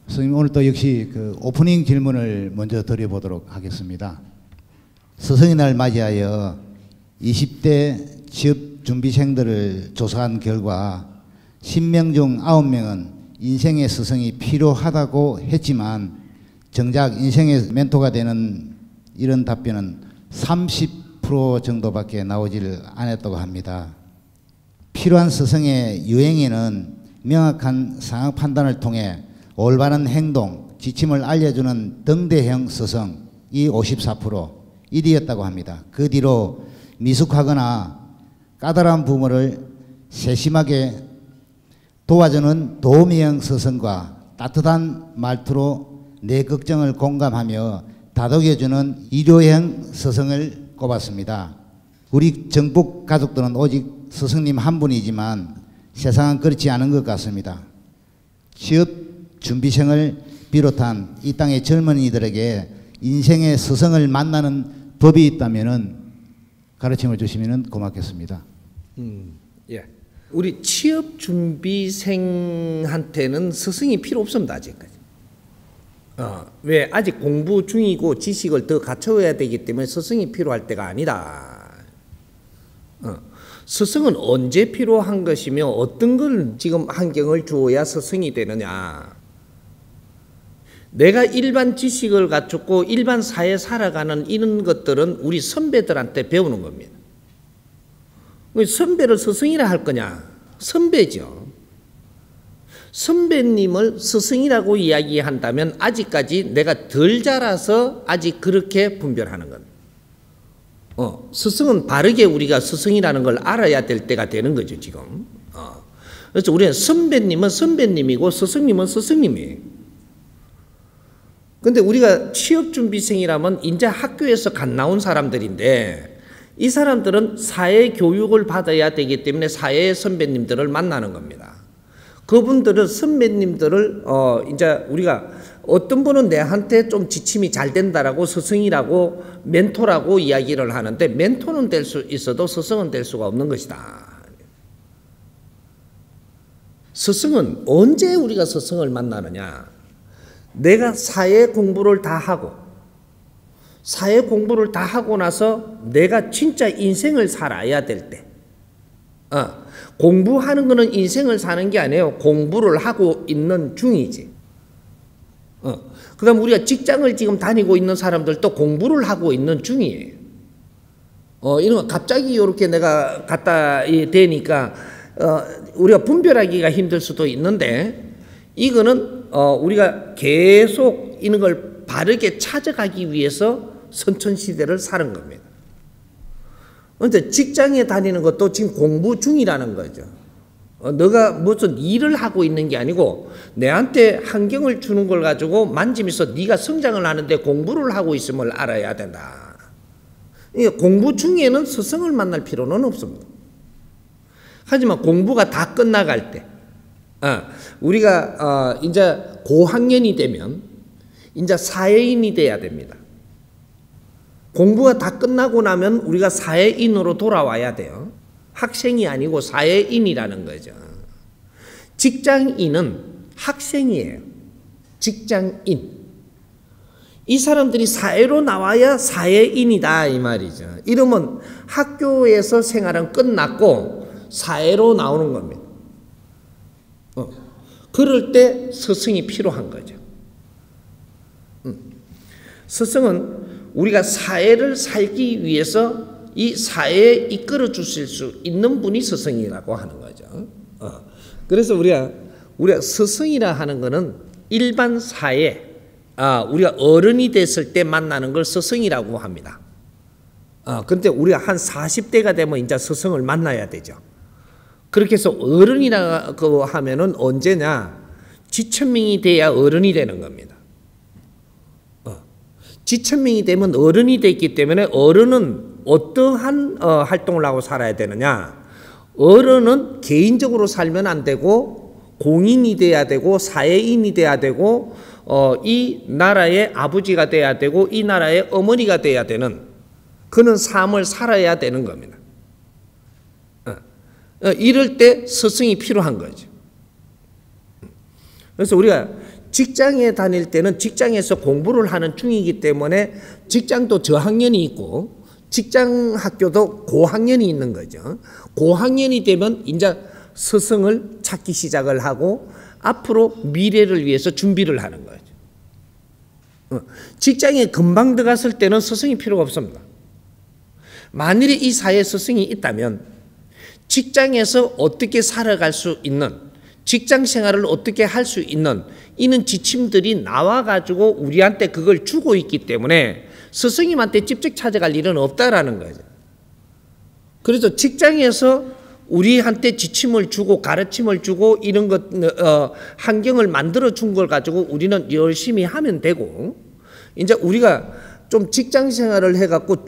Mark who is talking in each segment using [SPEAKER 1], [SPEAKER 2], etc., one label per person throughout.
[SPEAKER 1] 선생님, 오늘 또 역시 그 오프닝 질문을 먼저 드려보도록 하겠습니다. 스승의 날 맞이하여 20대 취업 준비생들을 조사한 결과 10명 중 9명은 인생의 스승이 필요하다고 했지만 정작 인생의 멘토가 되는 이런 답변은 30% 정도밖에 나오질 않았다고 합니다. 필요한 스승의 유행에는 명확한 상황 판단을 통해 올바른 행동, 지침을 알려주는 등대형 스승이 54%, 1위였다고 합니다. 그 뒤로 미숙하거나 까다로운 부모를 세심하게 도와주는 도우미형 스승과 따뜻한 말투로 내 걱정을 공감하며 다독여주는 일요형 스승을 꼽았습니다. 우리 정복 가족들은 오직 스승님 한 분이지만 세상은 그렇지 않은 것 같습니다. 취업 준비생을 비롯한 이 땅의 젊은이들에게 인생의 스승을 만나는 법이 있다면 가르침을 주시면 고맙겠습니다.
[SPEAKER 2] 예. 우리 취업 준비생한테는 스승이 필요 없습니다, 아직까지. 왜? 아직 공부 중이고 지식을 더 갖춰야 되기 때문에 스승이 필요할 때가 아니다. 스승은 언제 필요한 것이며 어떤 걸 지금 환경을 주어야 스승이 되느냐. 내가 일반 지식을 갖췄고 일반 사회에 살아가는 이런 것들은 우리 선배들한테 배우는 겁니다. 선배를 스승이라 할 거냐? 선배죠. 선배님을 스승이라고 이야기한다면 아직까지 내가 덜 자라서 아직 그렇게 분별하는 겁니다. 스승은 바르게 우리가 스승이라는 걸 알아야 될 때가 되는 거죠, 지금. 그래서 우리는 선배님은 선배님이고 스승님은 스승님이에요. 근데 우리가 취업준비생이라면 이제 학교에서 갓 나온 사람들인데 이 사람들은 사회 교육을 받아야 되기 때문에 사회의 선배님들을 만나는 겁니다. 그분들은 선배님들을 이제 우리가 어떤 분은 내한테 좀 지침이 잘 된다라고 스승이라고 멘토라고 이야기를 하는데 멘토는 될 수 있어도 스승은 될 수가 없는 것이다. 스승은 언제 우리가 스승을 만나느냐? 내가 사회 공부를 다 하고 사회 공부를 다 하고 나서 내가 진짜 인생을 살아야 될 때 공부하는 거는 인생을 사는 게 아니에요. 공부를 하고 있는 중이지. 그 다음 우리가 직장을 지금 다니고 있는 사람들도 공부를 하고 있는 중이에요. 이런 거 갑자기 이렇게 내가 갖다 대니까 우리가 분별하기가 힘들 수도 있는데 이거는 우리가 계속 이런 걸 바르게 찾아가기 위해서 선천시대를 사는 겁니다. 그런데 직장에 다니는 것도 지금 공부 중이라는 거죠. 너가 무슨 일을 하고 있는 게 아니고 내한테 환경을 주는 걸 가지고 만지면서 네가 성장을 하는데 공부를 하고 있음을 알아야 된다. 공부 중에는 스승을 만날 필요는 없습니다. 하지만 공부가 다 끝나갈 때 우리가 이제 고학년이 되면 이제 사회인이 돼야 됩니다. 공부가 다 끝나고 나면 우리가 사회인으로 돌아와야 돼요. 학생이 아니고 사회인이라는 거죠. 직장인은 학생이에요. 직장인. 이 사람들이 사회로 나와야 사회인이다 이 말이죠. 이러면 학교에서 생활은 끝났고 사회로 나오는 겁니다. 그럴 때 스승이 필요한 거죠. 스승은 우리가 사회를 살기 위해서 이 사회에 이끌어 주실 수 있는 분이 스승이라고 하는 거죠. 그래서 우리가 스승이라 하는 거는 일반 사회, 우리가 어른이 됐을 때 만나는 걸 스승이라고 합니다. 그런데 우리가 한 40대가 되면 이제 스승을 만나야 되죠. 그렇게 해서 어른이라고 하면은 언제냐? 지천명이 돼야 어른이 되는 겁니다. 지천명이 되면 어른이 됐기 때문에 어른은 어떠한 활동을 하고 살아야 되느냐? 어른은 개인적으로 살면 안 되고 공인이 돼야 되고 사회인이 돼야 되고 이 나라의 아버지가 돼야 되고 이 나라의 어머니가 돼야 되는 그런 삶을 살아야 되는 겁니다. 이럴 때 스승이 필요한 거죠. 그래서 우리가 직장에 다닐 때는 직장에서 공부를 하는 중이기 때문에 직장도 저학년이 있고 직장 학교도 고학년이 있는 거죠. 고학년이 되면 이제 스승을 찾기 시작을 하고 앞으로 미래를 위해서 준비를 하는 거죠. 직장에 금방 들어갔을 때는 스승이 필요가 없습니다. 만일에 이 사회에 스승이 있다면 직장에서 어떻게 살아갈 수 있는, 직장 생활을 어떻게 할 수 있는 이런 지침들이 나와가지고 우리한테 그걸 주고 있기 때문에 스승님한테 직접 찾아갈 일은 없다라는 거죠. 그래서 직장에서 우리한테 지침을 주고 가르침을 주고 이런 것 환경을 만들어 준 걸 가지고 우리는 열심히 하면 되고, 이제 우리가 좀 직장 생활을 해갖고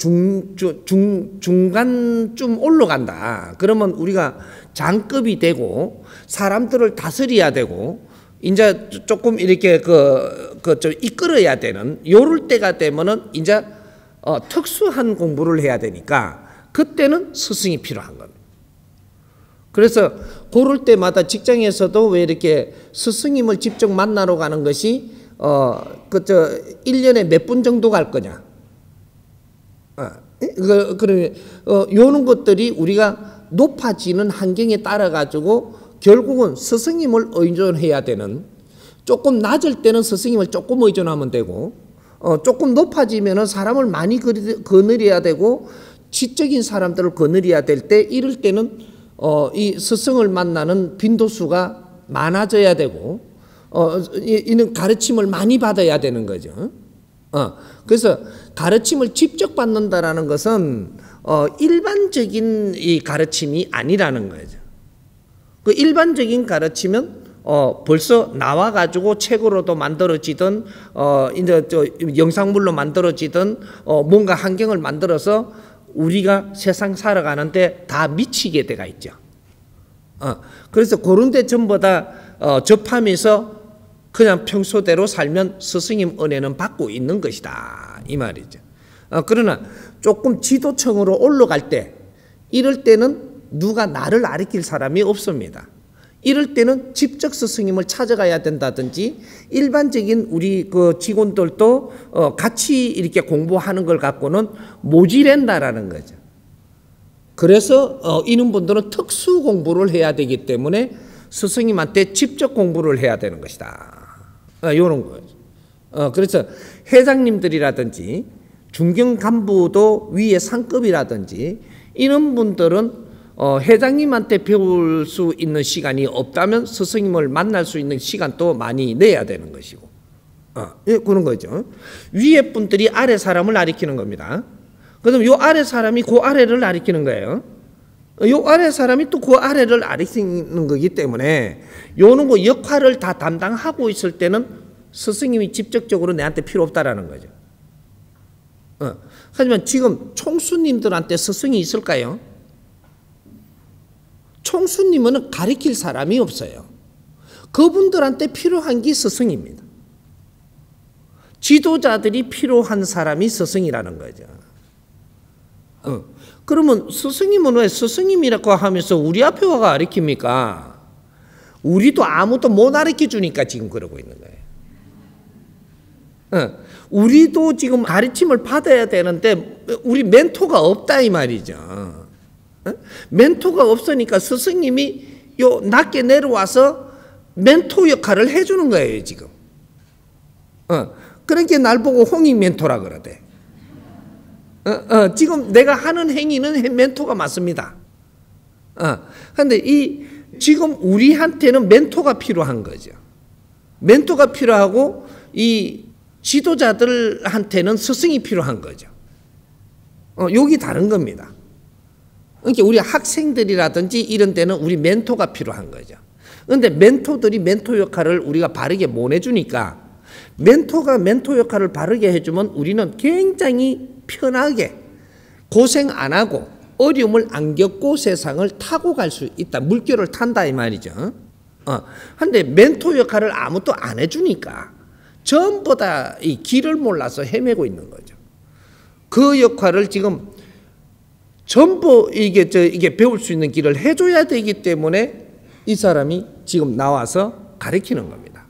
[SPEAKER 2] 중간쯤 올라간다. 그러면 우리가 장급이 되고 사람들을 다스려야 되고 이제 조금 이렇게 좀 이끌어야 되는 요럴 때가 되면은 이제 특수한 공부를 해야 되니까 그때는 스승이 필요한 겁니다. 그래서 그럴 때마다 직장에서도 왜 이렇게 스승님을 직접 만나러 가는 것이 1년에 몇 분 정도 갈 거냐. 요런 것들이 우리가 높아지는 환경에 따라 가지고 결국은 스승님을 의존해야 되는, 조금 낮을 때는 스승님을 조금 의존하면 되고, 조금 높아지면은 사람을 많이 거느려야 되고, 지적인 사람들을 거느려야 될 때, 이럴 때는 이 스승을 만나는 빈도수가 많아져야 되고, 이는 가르침을 많이 받아야 되는 거죠. 그래서 가르침을 직접 받는다라는 것은 일반적인 이 가르침이 아니라는 거죠. 그 일반적인 가르침은 벌써 나와가지고 책으로도 만들어지든 이제 영상물로 만들어지든 뭔가 환경을 만들어서 우리가 세상 살아가는데 다 미치게 돼가 있죠. 그래서 그런 데 전부 다 접하면서 그냥 평소대로 살면 스승님 은혜는 받고 있는 것이다 이 말이죠. 그러나 조금 지도층으로 올라갈 때, 이럴 때는 누가 나를 가르칠 사람이 없습니다. 이럴 때는 직접 스승님을 찾아가야 된다든지, 일반적인 우리 그 직원들도 같이 이렇게 공부하는 걸 갖고는 모자란다라는 거죠. 그래서 이런 분들은 특수 공부를 해야 되기 때문에 스승님한테 직접 공부를 해야 되는 것이다. 이런 거죠. 그래서 회장님들이라든지 중견 간부도 위에 상급이라든지 이런 분들은 회장님한테 배울 수 있는 시간이 없다면 스승님을 만날 수 있는 시간도 많이 내야 되는 것이고, 그런 거죠. 위에 분들이 아래 사람을 가리키는 겁니다. 그럼 요 아래 사람이 그 아래를 가리키는 거예요. 요 아래 사람이 또 그 아래를 가리키는 거기 때문에 요런 거 역할을 다 담당하고 있을 때는 스승님이 직접적으로 내한테 필요 없다라는 거죠. 하지만 지금 총수님들한테 스승이 있을까요? 총수님은 가르칠 사람이 없어요. 그분들한테 필요한 게 스승입니다. 지도자들이 필요한 사람이 스승이라는 거죠. 그러면 스승님은 왜 스승님이라고 하면서 우리 앞에 와가 가르칩니까? 우리도 아무도 못 가르쳐 주니까 지금 그러고 있는 거예요. 우리도 지금 가르침을 받아야 되는데 우리 멘토가 없다 이 말이죠. 멘토가 없으니까 스승님이 요 낮게 내려와서 멘토 역할을 해주는 거예요 지금. 그러니까 날 보고 홍익 멘토라 그러대. 지금 내가 하는 행위는 멘토가 맞습니다. 그런데 지금 우리한테는 멘토가 필요한 거죠. 멘토가 필요하고 이 지도자들한테는 스승이 필요한 거죠. 여기 다른 겁니다. 그러니까 우리 학생들이라든지 이런 데는 우리 멘토가 필요한 거죠. 그런데 멘토들이 멘토 역할을 우리가 바르게 못 해주니까, 멘토가 멘토 역할을 바르게 해주면 우리는 굉장히 편하게 고생 안 하고 어려움을 안 겪고 세상을 타고 갈 수 있다. 물결을 탄다 이 말이죠. 그런데 멘토 역할을 아무도 안 해주니까 전부 다 이 길을 몰라서 헤매고 있는 거죠. 그 역할을 지금 전부 이게 배울 수 있는 길을 해줘야 되기 때문에 이 사람이 지금 나와서 가르치는 겁니다.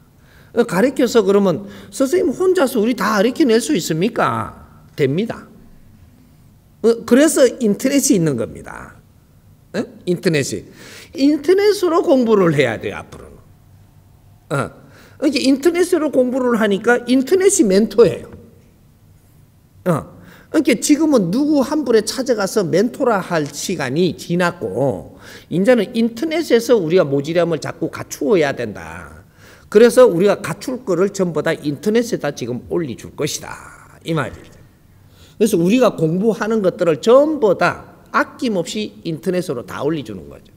[SPEAKER 2] 가르쳐서 그러면 선생님 혼자서 우리 다 가르쳐낼 수 있습니까? 됩니다. 그래서 인터넷이 있는 겁니다. 인터넷으로 공부를 해야 돼요, 앞으로는. 이렇게 인터넷으로 공부를 하니까 인터넷이 멘토예요. 그러니까 지금은 누구 한 분에 찾아가서 멘토라 할 시간이 지났고, 이제는 인터넷에서 우리가 모질함을 자꾸 갖추어야 된다. 그래서 우리가 갖출 거를 전부 다 인터넷에다 지금 올려줄 것이다, 이 말이죠. 그래서 우리가 공부하는 것들을 전부 다 아낌없이 인터넷으로 다 올려주는 거죠.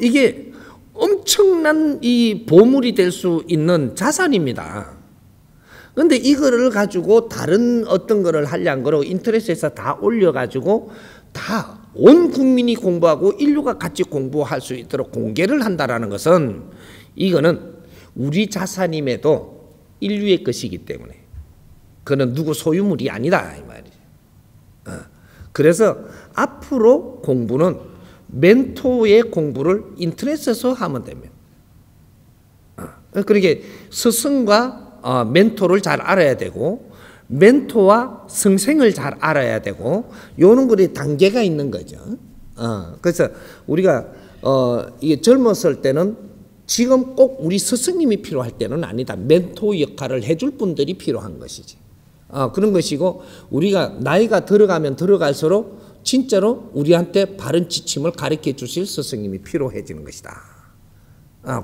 [SPEAKER 2] 이게 엄청난 이 보물이 될 수 있는 자산입니다. 그런데 이거를 가지고 다른 어떤 거를 하려는 거로 인터넷에서 다 올려가지고 다 온 국민이 공부하고 인류가 같이 공부할 수 있도록 공개를 한다라는 것은 이거는 우리 자산임에도 인류의 것이기 때문에 그는 누구 소유물이 아니다, 이 말이죠. 그래서 앞으로 공부는 멘토의 공부를 인터넷에서 하면 됩니다. 그러니까 스승과 멘토를 잘 알아야 되고, 멘토와 성생을 잘 알아야 되고, 요런 것이 단계가 있는 거죠. 그래서 우리가 이게 젊었을 때는 지금 꼭 우리 스승님이 필요할 때는 아니다. 멘토 역할을 해줄 분들이 필요한 것이지. 그런 것이고, 우리가 나이가 들어가면 들어갈수록 진짜로 우리한테 바른 지침을 가르쳐 주실 스승님이 필요해지는 것이다.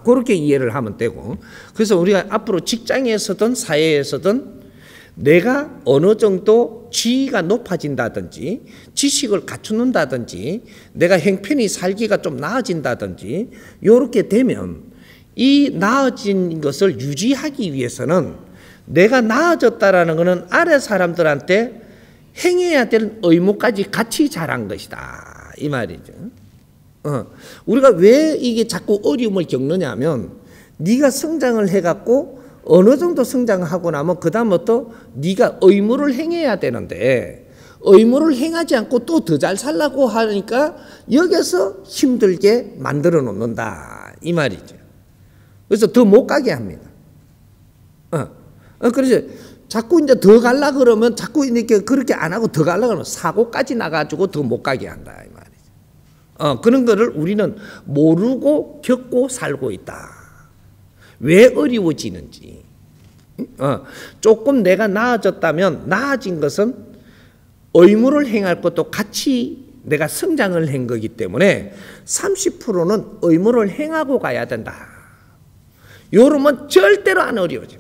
[SPEAKER 2] 그렇게 이해를 하면 되고, 그래서 우리가 앞으로 직장에서든 사회에서든 내가 어느 정도 지위가 높아진다든지 지식을 갖추는다든지 내가 형편이 살기가 좀 나아진다든지 이렇게 되면 이 나아진 것을 유지하기 위해서는 내가 나아졌다라는 것은 아래 사람들한테 행해야 될 의무까지 같이 잘한 것이다, 이 말이죠. 우리가 왜 이게 자꾸 어려움을 겪느냐 하면, 네가 성장을 해갖고 어느 정도 성장하고 나면 그 다음부터 네가 의무를 행해야 되는데, 의무를 행하지 않고 또 더 잘 살라고 하니까 여기서 힘들게 만들어 놓는다, 이 말이죠. 그래서 더 못 가게 합니다. 그래서 자꾸 이제 더 갈라 그러면 자꾸 이렇게 그렇게 안 하고 더 갈라 그러면 사고까지 나가지고 더 못 가게 한다, 이 말이죠. 그런 거를 우리는 모르고 겪고 살고 있다. 왜 어려워지는지. 조금 내가 나아졌다면 나아진 것은 의무를 행할 것도 같이 내가 성장을 한 거기 때문에 30%는 의무를 행하고 가야 된다. 요러면 절대로 안 어려워져.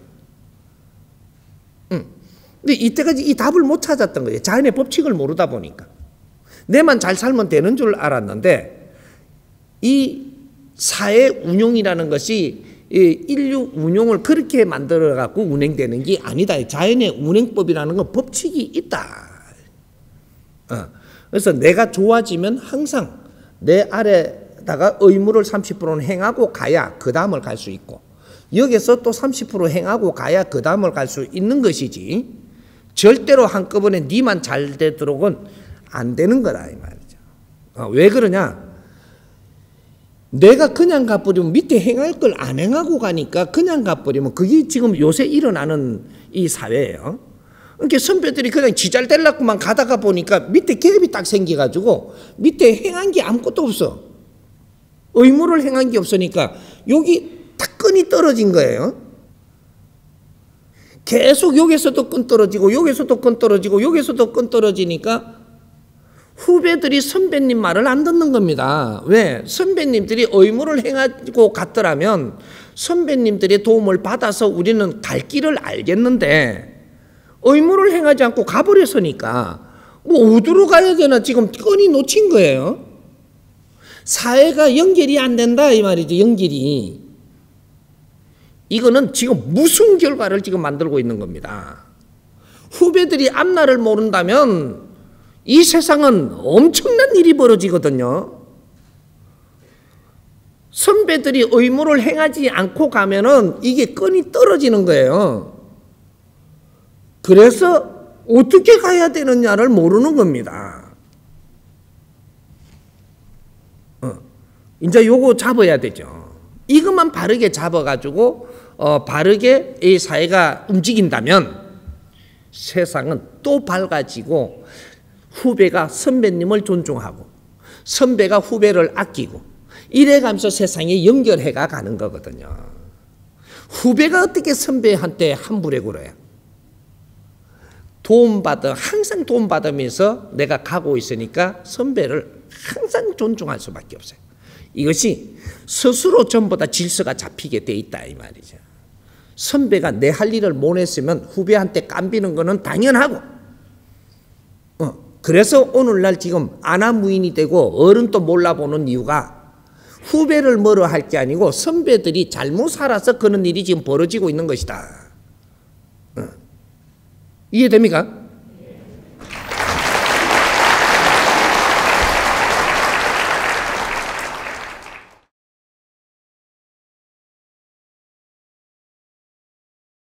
[SPEAKER 2] 근데 이때까지 이 답을 못 찾았던 거예요. 자연의 법칙을 모르다 보니까. 내만 잘 살면 되는 줄 알았는데, 이 사회 운용이라는 것이 인류 운용을 그렇게 만들어 갖고 운행되는 게 아니다. 자연의 운행법이라는 건 법칙이 있다. 그래서 내가 좋아지면 항상 내 아래다가 의무를 30%는 행하고 가야 그 다음을 갈 수 있고, 여기서 또 30% 행하고 가야 그 다음을 갈 수 있는 것이지, 절대로 한꺼번에 니만 잘 되도록은 안 되는 거다, 이 말이죠. 왜 그러냐? 내가 그냥 가버리면 밑에 행할 걸 안 행하고 가니까 그냥 가버리면 그게 지금 요새 일어나는 이 사회예요. 그러니까 선배들이 그냥 지잘 되려고만 가다가 보니까 밑에 갭이 딱 생겨가지고 밑에 행한 게 아무것도 없어. 의무를 행한 게 없으니까 여기 딱 끈이 떨어진 거예요. 계속 여기서도 끈 떨어지고 여기서도 끈 떨어지고 여기서도 끈 떨어지니까 후배들이 선배님 말을 안 듣는 겁니다. 왜? 선배님들이 의무를 행하고 갔더라면 선배님들의 도움을 받아서 우리는 갈 길을 알겠는데, 의무를 행하지 않고 가버렸으니까 뭐 어디로 가야 되나 지금 끈이 놓친 거예요. 사회가 연결이 안 된다, 이 말이죠. 연결이. 이거는 지금 무슨 결과를 지금 만들고 있는 겁니다. 후배들이 앞날을 모른다면 이 세상은 엄청난 일이 벌어지거든요. 선배들이 의무를 행하지 않고 가면은 이게 끈이 떨어지는 거예요. 그래서 어떻게 가야 되느냐를 모르는 겁니다. 이제 요거 잡아야 되죠. 이것만 바르게 잡아가지고 바르게 이 사회가 움직인다면 세상은 또 밝아지고 후배가 선배님을 존중하고 선배가 후배를 아끼고 이래가면서 세상이 연결해가 가는 거거든요. 후배가 어떻게 선배한테 함부로 굴어요? 항상 도움 받으면서 내가 가고 있으니까 선배를 항상 존중할 수밖에 없어요. 이것이 스스로 전부 다 질서가 잡히게 돼 있다 이 말이죠. 선배가 내 할 일을 못 했으면 후배한테 깜비는 거는 당연하고, 그래서 오늘날 지금 아나무인이 되고 어른도 몰라보는 이유가 후배를 뭐로 할 게 아니고 선배들이 잘못 살아서 그런 일이 지금 벌어지고 있는 것이다. 이해됩니까?